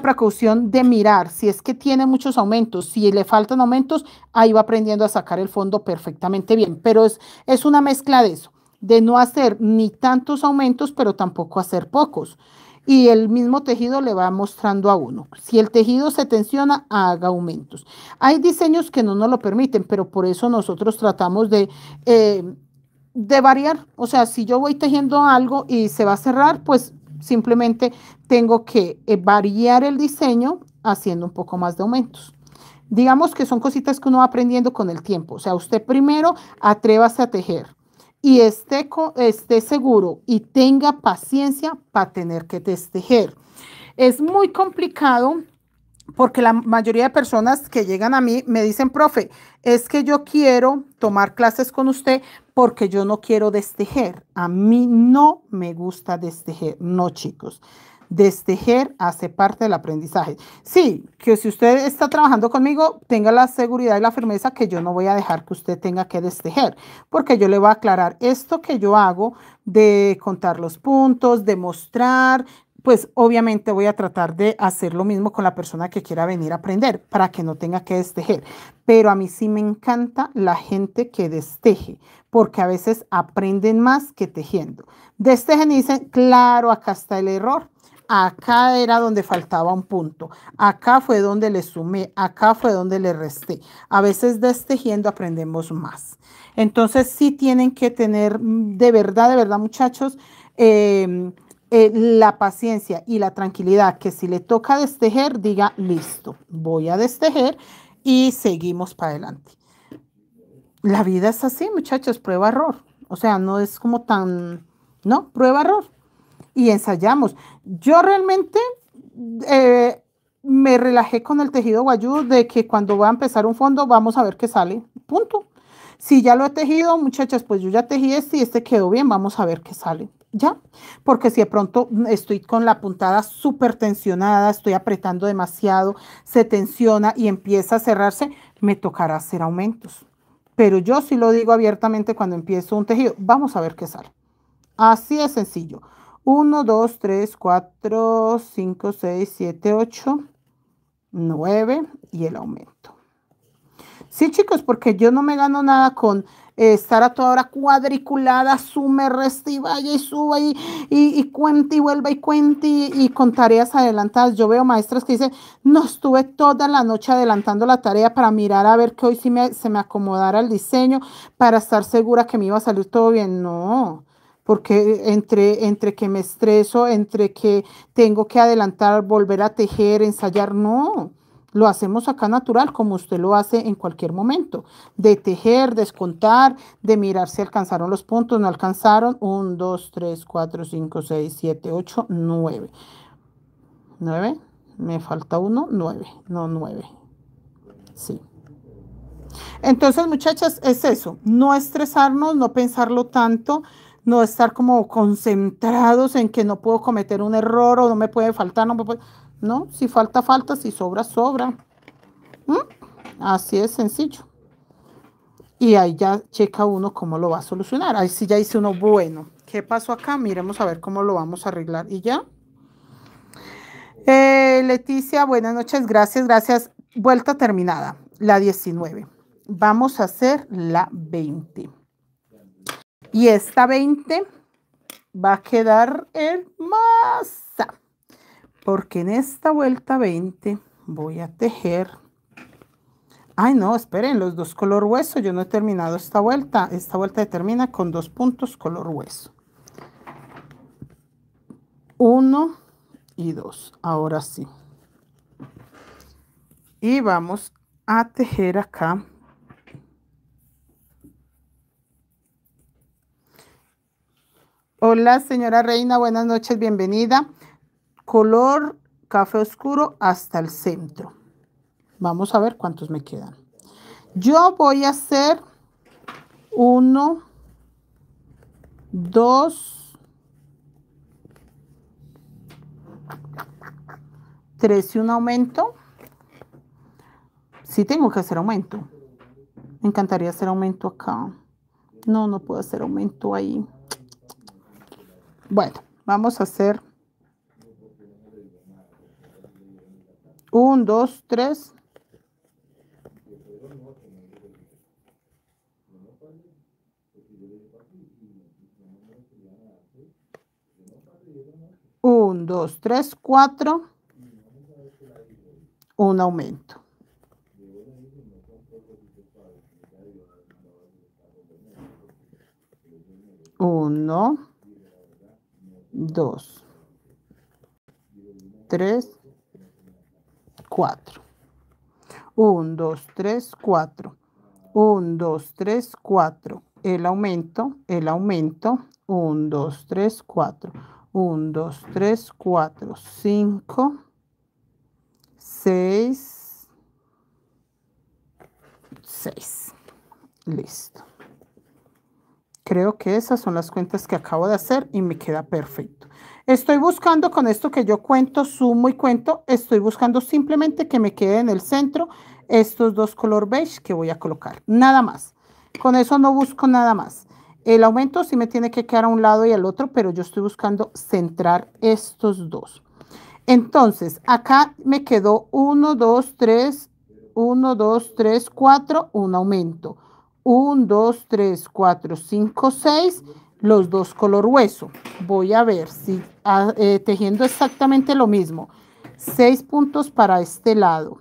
precaución de mirar, si es que tiene muchos aumentos, si le faltan aumentos, ahí va aprendiendo a sacar el fondo perfectamente bien. Pero es una mezcla de eso, de no hacer ni tantos aumentos, pero tampoco hacer pocos. Y el mismo tejido le va mostrando a uno. Si el tejido se tensiona, haga aumentos. Hay diseños que no nos lo permiten, pero por eso nosotros tratamos de variar. O sea, si yo voy tejiendo algo y se va a cerrar, pues simplemente tengo que variar el diseño haciendo un poco más de aumentos. Digamos que son cositas que uno va aprendiendo con el tiempo. O sea, usted primero atrévase a tejer y esté seguro y tenga paciencia para tener que tejer. Es muy complicado porque la mayoría de personas que llegan a mí me dicen, profe, es que yo quiero tomar clases con usted porque yo no quiero destejer. A mí no me gusta destejer. No, chicos. Destejer hace parte del aprendizaje. Sí, que si usted está trabajando conmigo, tenga la seguridad y la firmeza que yo no voy a dejar que usted tenga que destejer, porque yo le voy a aclarar esto que yo hago de contar los puntos, de mostrar, pues obviamente voy a tratar de hacer lo mismo con la persona que quiera venir a aprender para que no tenga que destejer. Pero a mí sí me encanta la gente que desteje, porque a veces aprenden más que tejiendo. Destejen y dicen, claro, acá está el error. Acá era donde faltaba un punto. Acá fue donde le sumé. Acá fue donde le resté. A veces destejiendo aprendemos más. Entonces sí tienen que tener de verdad, muchachos, la paciencia y la tranquilidad que si le toca destejer, diga, listo, voy a destejer y seguimos para adelante. La vida es así, muchachos, prueba-error. O sea, no es como tan, no, prueba-error. Y ensayamos. Yo realmente me relajé con el tejido guayú de que cuando voy a empezar un fondo, vamos a ver qué sale. Punto. Si ya lo he tejido, muchachas, pues yo ya tejí este y este quedó bien, vamos a ver qué sale. Ya, porque si de pronto estoy con la puntada súper tensionada, estoy apretando demasiado, se tensiona y empieza a cerrarse, me tocará hacer aumentos. Pero yo sí lo digo abiertamente cuando empiezo un tejido, vamos a ver qué sale. Así de sencillo. 1, 2, 3, 4, 5, 6, 7, 8, 9 y el aumento. Sí, chicos, porque yo no me gano nada con estar a toda hora cuadriculada, sume, resta y vaya y suba y cuente y vuelva y cuente y con tareas adelantadas. Yo veo maestras que dicen, no, estuve toda la noche adelantando la tarea para mirar a ver que hoy sí se me acomodara el diseño para estar segura que me iba a salir todo bien. No, porque entre que me estreso, entre que tengo que adelantar, volver a tejer, ensayar, no. Lo hacemos acá natural, como usted lo hace en cualquier momento. De tejer, descontar, de mirar si alcanzaron los puntos, no alcanzaron. 1, 2, 3, 4, 5, 6, 7, 8, 9. 9. Me falta uno. 9. No, 9. Sí. Entonces, muchachas, es eso. No estresarnos, no pensarlo tanto, no estar como concentrados en que no puedo cometer un error o no me puede faltar, no me puede... No, si falta, falta, si sobra, sobra. Así es sencillo. Y ahí ya checa uno cómo lo va a solucionar. Ahí sí ya dice uno, bueno, ¿qué pasó acá? Miremos a ver cómo lo vamos a arreglar. Y ya. Leticia, buenas noches, gracias, gracias. Vuelta terminada, la 19. Vamos a hacer la 20. Y esta 20 va a quedar hermosa, porque en esta vuelta 20 voy a tejer. Ay, no, esperen, los dos color hueso. Yo no he terminado esta vuelta. Esta vuelta termina con 2 puntos color hueso. 1 y 2. Ahora sí. Y vamos a tejer acá. Hola, señora Reina, buenas noches, bienvenida. Color café oscuro hasta el centro. Vamos a ver cuántos me quedan. Yo voy a hacer 1, 2, 3 y un aumento. Sí tengo que hacer aumento. Me encantaría hacer aumento acá. No, no puedo hacer aumento ahí. Bueno, vamos a hacer 1, 2, 3. 1, 2, 3, 4. Un aumento. 1, 2, 3, 4. 1, 2, 3, 4. 1, 2, 3, 4. El aumento. 1, 2, 3, 4. 1, 2, 3, 4, 5, 6, 6. Listo. Creo que esas son las cuentas que acabo de hacer y me queda perfecto. Estoy buscando con esto que yo cuento, sumo y cuento, estoy buscando simplemente que me quede en el centro estos dos color beige que voy a colocar. Nada más. Con eso no busco nada más. El aumento sí me tiene que quedar a un lado y al otro, pero yo estoy buscando centrar estos dos. Entonces, acá me quedó 1, 2, 3, 1, 2, 3, 4, un aumento. 1, 2, 3, 4, 5, 6, los dos color hueso. Voy a ver si tejiendo exactamente lo mismo. 6 puntos para este lado.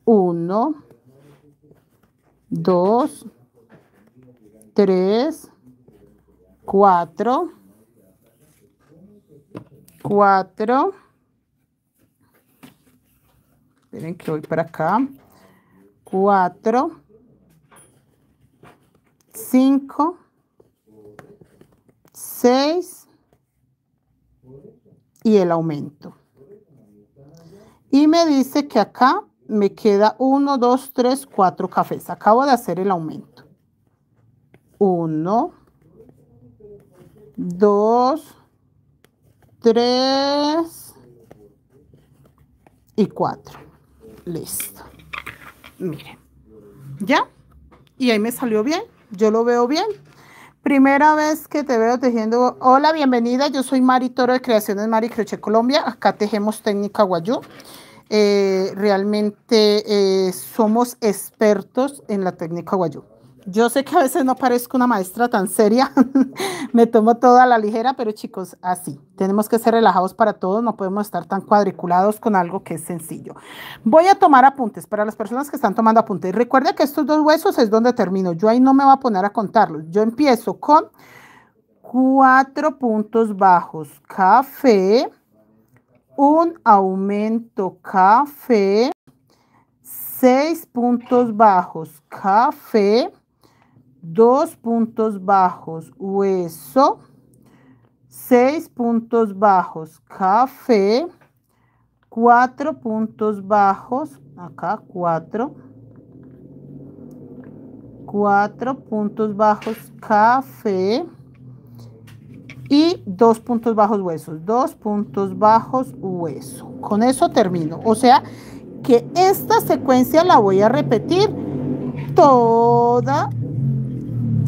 1, 2, 3, 4, 4. Esperen que voy para acá. 4, 5, 6 y el aumento. Y me dice que acá me queda 1, 2, 3, 4 cafés. Acabo de hacer el aumento. 1, 2, 3 y 4. Listo. Miren, ¿ya? Y ahí me salió bien, yo lo veo bien. Primera vez que te veo tejiendo. Hola, bienvenida, yo soy Mari Toro de Creaciones Mari Crochet Colombia. Acá tejemos técnica guayú. Realmente somos expertos en la técnica guayú. Yo sé que a veces no parezco una maestra tan seria, me tomo todo a la ligera, pero chicos, así, tenemos que ser relajados para todos, no podemos estar tan cuadriculados con algo que es sencillo. Voy a tomar apuntes para las personas que están tomando apuntes. Recuerda que estos dos huesos es donde termino, yo ahí no me voy a poner a contarlos. Yo empiezo con 4 puntos bajos, café, un aumento, café, 6 puntos bajos, café, 2 puntos bajos, hueso, 6 puntos bajos, café, 4 puntos bajos, acá 4 puntos bajos, café y 2 puntos bajos huesos, 2 puntos bajos hueso. Con eso termino, o sea que esta secuencia la voy a repetir toda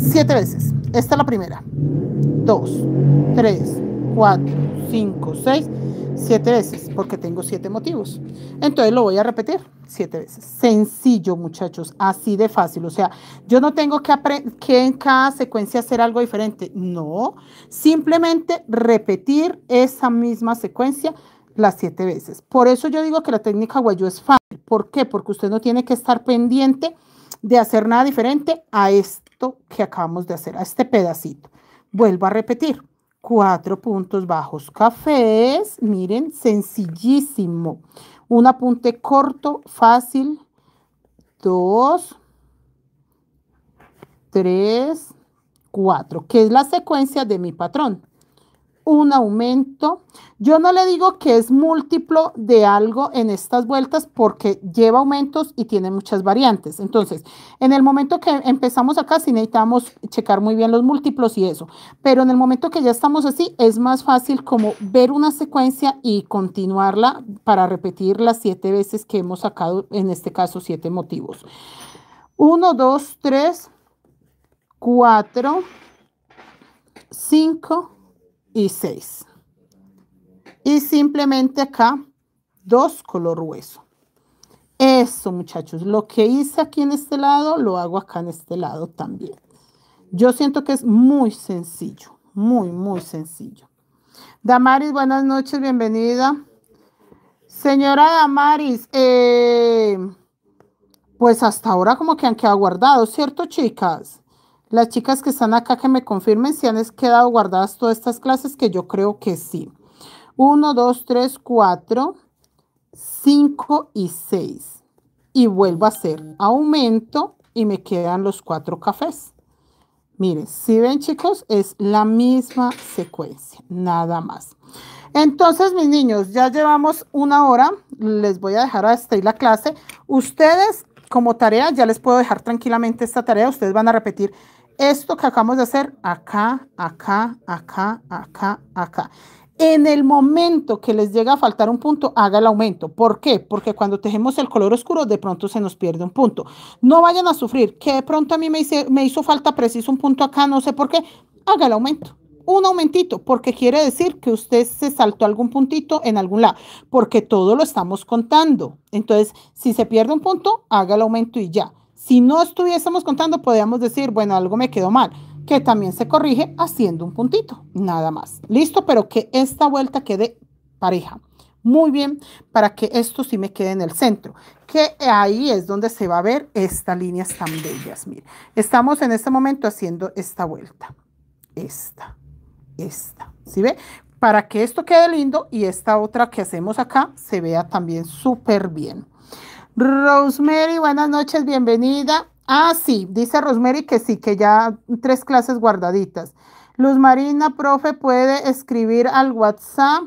7 veces. Esta es la primera. 2, 3, 4, 5, 6, 7 veces, porque tengo 7 motivos. Entonces lo voy a repetir 7 veces. Sencillo, muchachos, así de fácil. O sea, yo no tengo que en cada secuencia hacer algo diferente. No, simplemente repetir esa misma secuencia las 7 veces. Por eso yo digo que la técnica Guayú es fácil. ¿Por qué? Porque usted no tiene que estar pendiente de hacer nada diferente a esto que acabamos de hacer, a este pedacito. Vuelvo a repetir. 4 puntos bajos cafés, miren, sencillísimo. Un apunte corto, fácil. 2, 3, 4, que es la secuencia de mi patrón. Un aumento. Yo no le digo que es múltiplo de algo en estas vueltas porque lleva aumentos y tiene muchas variantes. Entonces, en el momento que empezamos acá, sí necesitamos checar muy bien los múltiplos y eso. Pero en el momento que ya estamos así, es más fácil como ver una secuencia y continuarla para repetir las 7 veces que hemos sacado, en este caso, 7 motivos. 1, 2, 3, 4, 5 y 6. Y simplemente acá 2 color hueso. Eso, muchachos, lo que hice aquí en este lado lo hago acá en este lado también. Yo siento que es muy sencillo, muy sencillo. Damaris, buenas noches, bienvenida. Señora Damaris, pues hasta ahora como que han quedado guardados, ¿cierto, chicas? Las chicas que están acá que me confirmen si han quedado guardadas todas estas clases, que yo creo que sí. 1, 2, 3, 4, 5 y 6. Y vuelvo a hacer aumento y me quedan los 4 cafés. Miren, si ven, chicos, es la misma secuencia, nada más. Entonces, mis niños, ya llevamos 1 hora. Les voy a dejar hasta ahí la clase. Ustedes, como tarea, ya les puedo dejar tranquilamente esta tarea. Ustedes van a repetir esto que acabamos de hacer acá, acá, acá, acá, acá. En el momento que les llega a faltar un punto, haga el aumento. ¿Por qué? Porque cuando tejemos el color oscuro, de pronto se nos pierde un punto. No vayan a sufrir, que de pronto a mí me hizo falta preciso un punto acá, no sé por qué. Haga el aumento. Un aumentito, porque quiere decir que usted se saltó algún puntito en algún lado, porque todo lo estamos contando. Entonces, si se pierde un punto, haga el aumento y ya. Si no estuviésemos contando, podríamos decir, bueno, algo me quedó mal, que también se corrige haciendo un puntito, nada más. Listo, pero que esta vuelta quede pareja. Muy bien, para que esto sí me quede en el centro, que ahí es donde se va a ver estas líneas tan bellas. Mire, estamos en este momento haciendo esta vuelta, esta, ¿sí ve? Para que esto quede lindo y esta otra que hacemos acá se vea también súper bien. Rosemary, buenas noches, bienvenida. Ah, sí, dice Rosemary que sí, que ya 3 clases guardaditas. Luz Marina, profe, puede escribir al WhatsApp.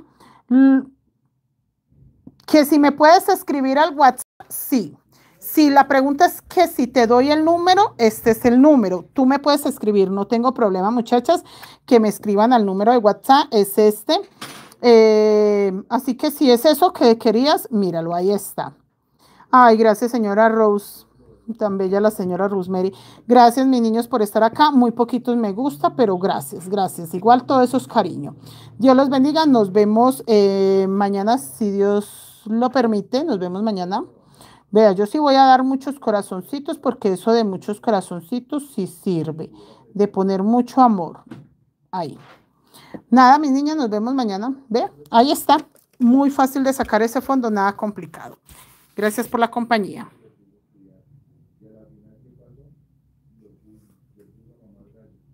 Que si me puedes escribir al WhatsApp, sí. Si la pregunta es que si te doy el número, este es el número. Tú me puedes escribir, no tengo problema, muchachas, que me escriban al número de WhatsApp, es este. Así que si es eso que querías, míralo, ahí está. Ay, gracias, señora Rose. Tan bella la señora Rosemary. Gracias, mis niños, por estar acá. Muy poquitos me gusta, pero gracias, gracias. Igual todo eso es cariño. Dios los bendiga. Nos vemos mañana, si Dios lo permite. Nos vemos mañana. Vea, yo sí voy a dar muchos corazoncitos porque eso de muchos corazoncitos sí sirve. De poner mucho amor. Ahí. Nada, mis niñas, nos vemos mañana. Vea, ahí está. Muy fácil de sacar ese fondo, nada complicado. Gracias por la compañía.